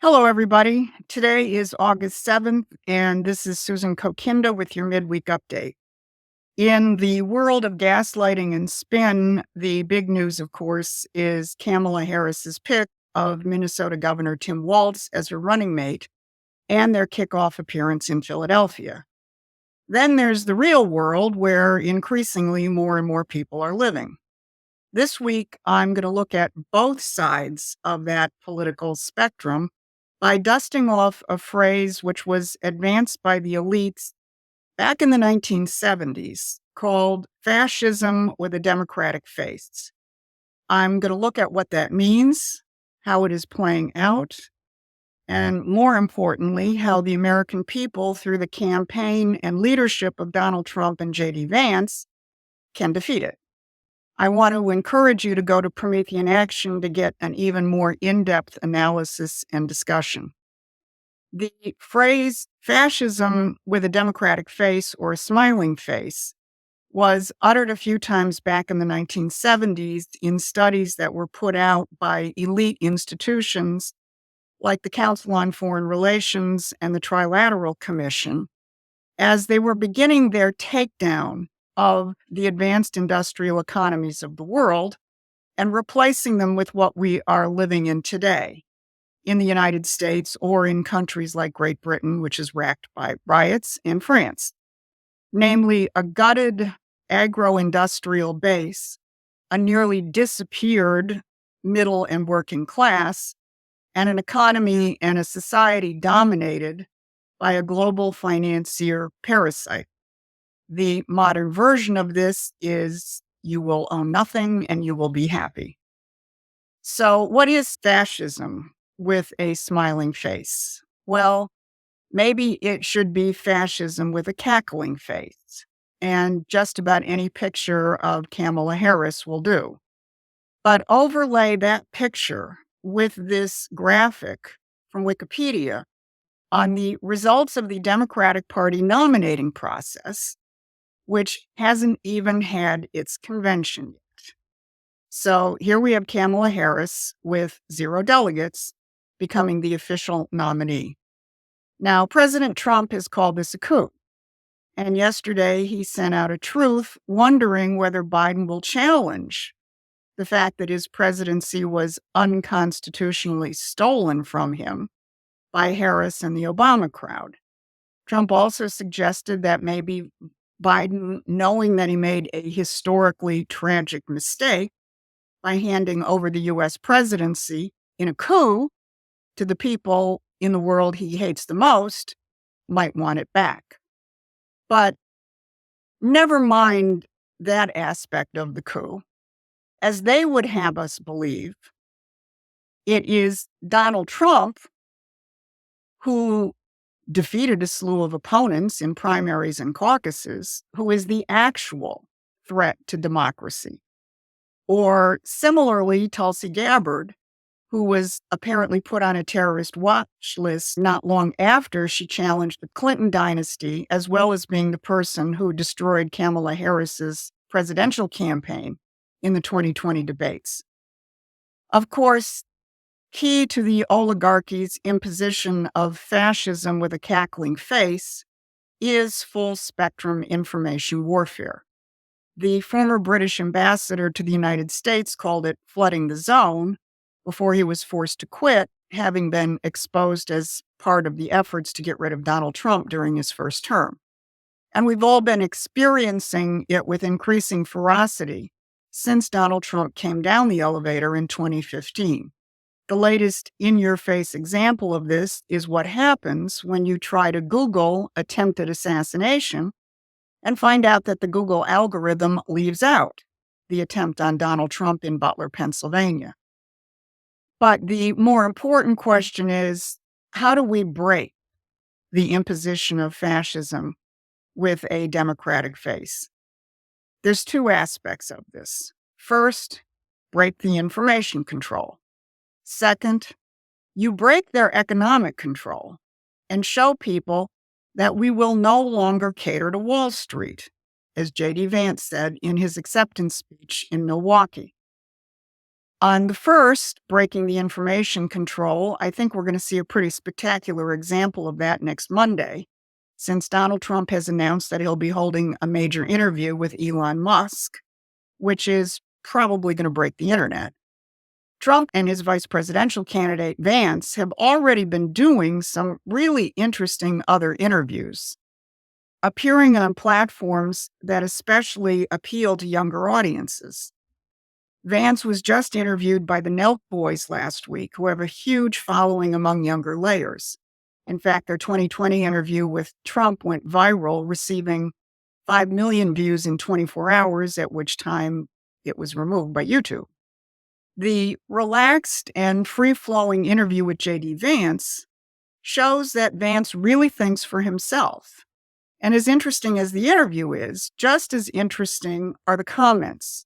Hello, everybody. Today is August 7th, and this is Susan Kokinda with your Midweek Update. In the world of gaslighting and spin, the big news, of course, is Kamala Harris's pick of Minnesota Governor Tim Walz as her running mate and their kickoff appearance in Philadelphia. Then there's the real world where increasingly more and more people are living. This week, I'm going to look at both sides of that political spectrum by dusting off a phrase which was advanced by the elites back in the 1970s called fascism with a democratic face. I'm going to look at what that means, how it is playing out, and more importantly, how the American people, through the campaign and leadership of Donald Trump and J.D. Vance, can defeat it. I want to encourage you to go to Promethean Action to get an even more in-depth analysis and discussion. The phrase fascism with a democratic face or a smiling face was uttered a few times back in the 1970s in studies that were put out by elite institutions like the Council on Foreign Relations and the Trilateral Commission, as they were beginning their takedown of the advanced industrial economies of the world and replacing them with what we are living in today in the United States or in countries like Great Britain, which is racked by riots, and France, namely a gutted agro-industrial base, a nearly disappeared middle and working class, and an economy and a society dominated by a global financier parasite. The modern version of this is you will own nothing and you will be happy. So what is fascism with a smiling face? Well, maybe it should be fascism with a cackling face. And just about any picture of Kamala Harris will do. But overlay that picture with this graphic from Wikipedia on the results of the Democratic Party nominating process, which hasn't even had its convention yet. So here we have Kamala Harris with 0 delegates becoming the official nominee. Now, President Trump has called this a coup. And yesterday he sent out a truth wondering whether Biden will challenge the fact that his presidency was unconstitutionally stolen from him by Harris and the Obama crowd. Trump also suggested that maybe Biden, knowing that he made a historically tragic mistake by handing over the U.S. presidency in a coup to the people in the world he hates the most, might want it back. But never mind that aspect of the coup. As they would have us believe, it is Donald Trump who defeated a slew of opponents in primaries and caucuses, who is the actual threat to democracy. Or similarly, Tulsi Gabbard, who was apparently put on a terrorist watch list not long after she challenged the Clinton dynasty, as well as being the person who destroyed Kamala Harris's presidential campaign in the 2020 debates. Of course, key to the oligarchy's imposition of fascism with a cackling face is full-spectrum information warfare. The former British ambassador to the United States called it flooding the zone before he was forced to quit, having been exposed as part of the efforts to get rid of Donald Trump during his first term. And we've all been experiencing it with increasing ferocity since Donald Trump came down the elevator in 2015. The latest in-your-face example of this is what happens when you try to Google attempted assassination and find out that the Google algorithm leaves out the attempt on Donald Trump in Butler, Pennsylvania. But the more important question is, how do we break the imposition of fascism with a democratic face? There's 2 aspects of this. First, break the information control. Second, you break their economic control and show people that we will no longer cater to Wall Street, as J.D. Vance said in his acceptance speech in Milwaukee. On the first, breaking the information control, I think we're going to see a pretty spectacular example of that next Monday, since Donald Trump has announced that he'll be holding a major interview with Elon Musk, which is probably going to break the internet. Trump and his vice presidential candidate, Vance, have already been doing some really interesting other interviews, appearing on platforms that especially appeal to younger audiences. Vance was just interviewed by the Nelk Boys last week, who have a huge following among younger layers. In fact, their 2020 interview with Trump went viral, receiving 5 million views in 24 hours, at which time it was removed by YouTube. The relaxed and free-flowing interview with J.D. Vance shows that Vance really thinks for himself. And as interesting as the interview is, just as interesting are the comments.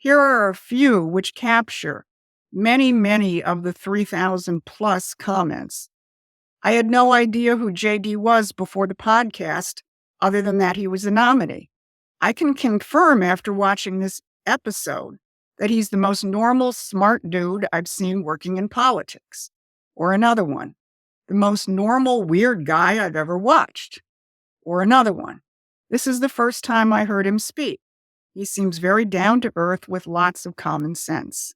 Here are a few which capture many of the 3,000 plus comments. I had no idea who JD was before the podcast, other than that he was a nominee. I can confirm after watching this episode that he's the most normal, smart dude I've seen working in politics. Or another one, the most normal, weird guy I've ever watched. Or another one, this is the first time I heard him speak. He seems very down to earth with lots of common sense.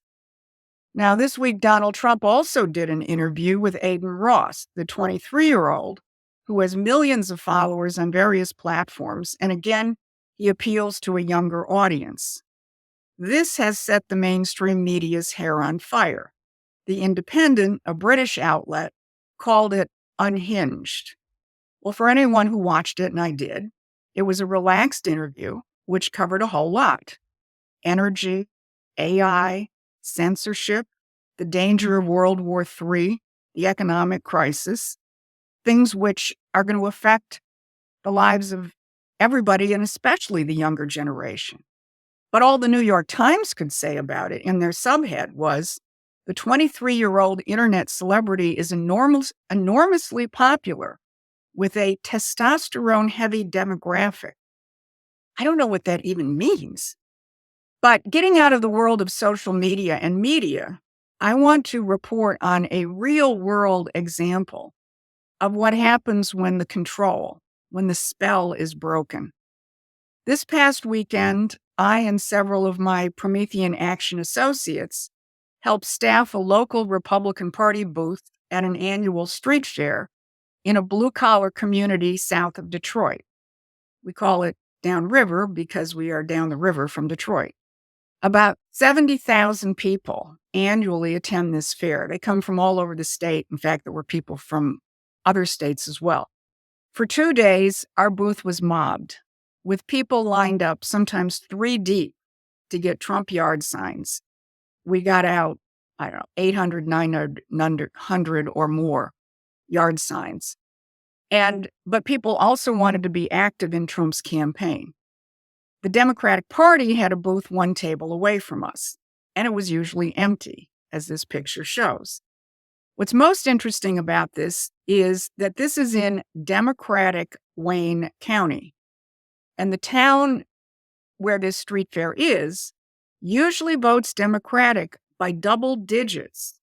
Now, this week, Donald Trump also did an interview with Aiden Ross, the 23-year-old, who has millions of followers on various platforms. And again, he appeals to a younger audience. This has set the mainstream media's hair on fire. The Independent, a British outlet, called it unhinged. Well, for anyone who watched it, and I did, it was a relaxed interview which covered a whole lot: energy, AI, censorship, the danger of World War III, the economic crisis, things which are going to affect the lives of everybody and especially the younger generation. But all the New York Times could say about it in their subhead was, the 23-year-old internet celebrity is enormously popular with a testosterone-heavy demographic. I don't know what that even means. But getting out of the world of social media and media, I want to report on a real-world example of what happens when the spell is broken. This past weekend, I and several of my Promethean Action associates helped staff a local Republican Party booth at an annual street fair in a blue-collar community south of Detroit. We call it downriver because we are down the river from Detroit. About 70,000 people annually attend this fair. They come from all over the state. In fact, there were people from other states as well. For 2 days, our booth was mobbed, with people lined up, sometimes 3 deep, to get Trump yard signs. We got out, 800, 900 or more yard signs. But people also wanted to be active in Trump's campaign. The Democratic Party had a booth 1 table away from us, and it was usually empty, as this picture shows. What's most interesting about this is that this is in Democratic Wayne County, and the town where this street fair is usually votes Democratic by double digits.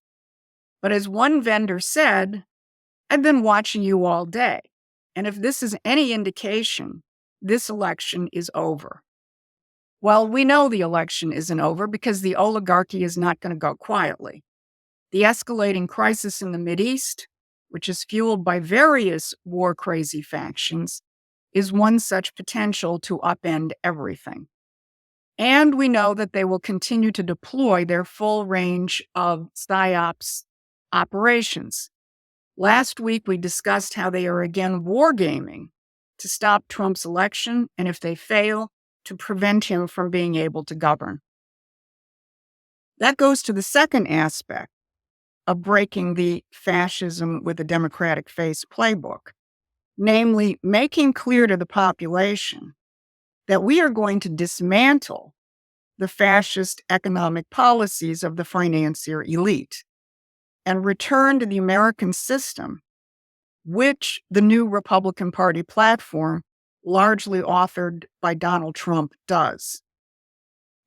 But as one vendor said, I've been watching you all day, and if this is any indication, this election is over. Well, we know the election isn't over because the oligarchy is not going to go quietly. The escalating crisis in the Mideast, which is fueled by various war-crazy factions, is one such potential to upend everything. And we know that they will continue to deploy their full range of PSYOPs operations. Last week, we discussed how they are again wargaming to stop Trump's election, and if they fail, to prevent him from being able to govern. That goes to the second aspect of breaking the fascism with a democratic face playbook, namely making clear to the population that we are going to dismantle the fascist economic policies of the financier elite and return to the American system, which the new Republican Party platform, largely authored by Donald Trump, does.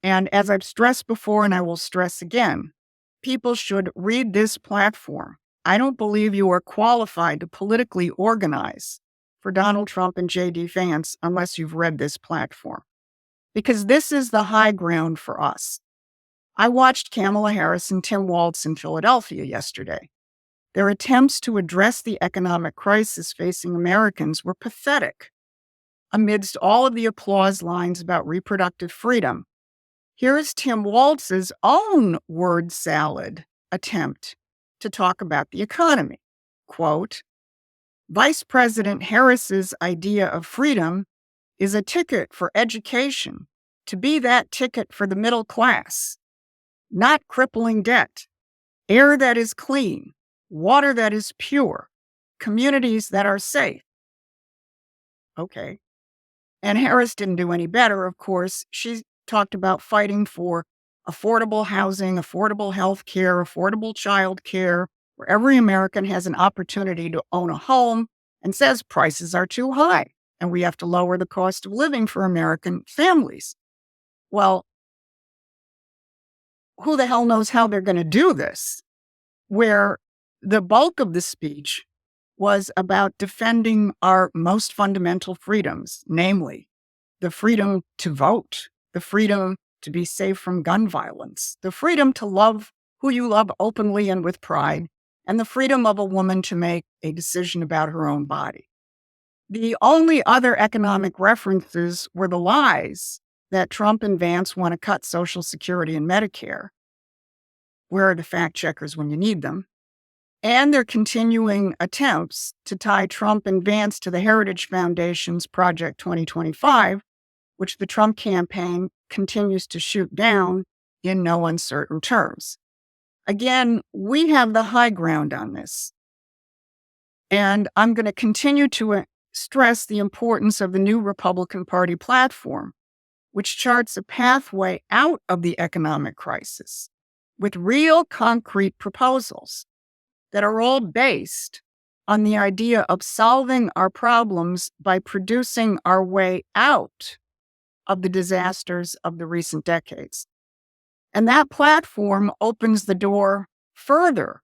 And as I've stressed before, and I will stress again, people should read this platform. I don't believe you are qualified to politically organize for Donald Trump and J.D. Vance unless you've read this platform, because this is the high ground for us. I watched Kamala Harris and Tim Walz in Philadelphia yesterday. Their attempts to address the economic crisis facing Americans were pathetic. Amidst all of the applause lines about reproductive freedom, here is Tim Walz's own word salad attempt to talk about the economy. Quote, Vice President Harris's idea of freedom is a ticket for education, to be that ticket for the middle class, not crippling debt, air that is clean, water that is pure, communities that are safe. Okay. And Harris didn't do any better, of course. She talked about fighting for affordable housing, affordable health care, affordable child care, where every American has an opportunity to own a home, and says prices are too high and we have to lower the cost of living for American families. Well, who the hell knows how they're going to do this? Where the bulk of the speech was about defending our most fundamental freedoms, namely the freedom to vote, the freedom to be safe from gun violence, the freedom to love who you love openly and with pride, and the freedom of a woman to make a decision about her own body. The only other economic references were the lies that Trump and Vance want to cut Social Security and Medicare. Where are the fact checkers when you need them? And their continuing attempts to tie Trump and Vance to the Heritage Foundation's Project 2025, which the Trump campaign continues to shoot down in no uncertain terms. Again, we have the high ground on this. And I'm going to continue to stress the importance of the new Republican Party platform, which charts a pathway out of the economic crisis with real concrete proposals that are all based on the idea of solving our problems by producing our way out of the disasters of the recent decades. And that platform opens the door further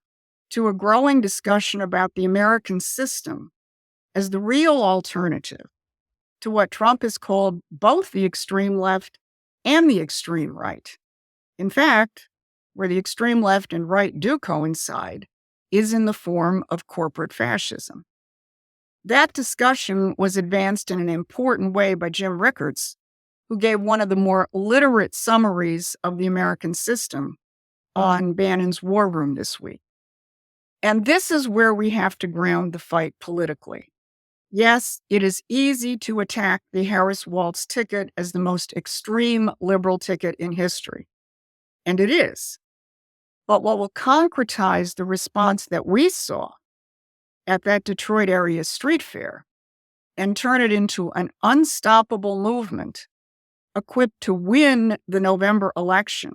to a growing discussion about the American system as the real alternative to what Trump has called both the extreme left and the extreme right. In fact, where the extreme left and right do coincide is in the form of corporate fascism. That discussion was advanced in an important way by Jim Rickards, who gave one of the more literate summaries of the American system on Bannon's War Room this week. And this is where we have to ground the fight politically. Yes, it is easy to attack the Harris-Walz ticket as the most extreme liberal ticket in history. And it is. But what will concretize the response that we saw at that Detroit area street fair and turn it into an unstoppable movement equipped to win the November election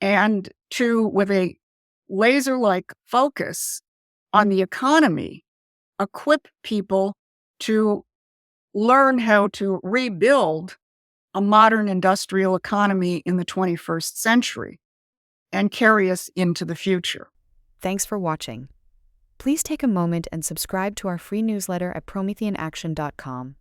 and to, with a laser-like focus on the economy, equip people to learn how to rebuild a modern industrial economy in the 21st century and carry us into the future. Thanks for watching. Please take a moment and subscribe to our free newsletter at prometheanaction.com.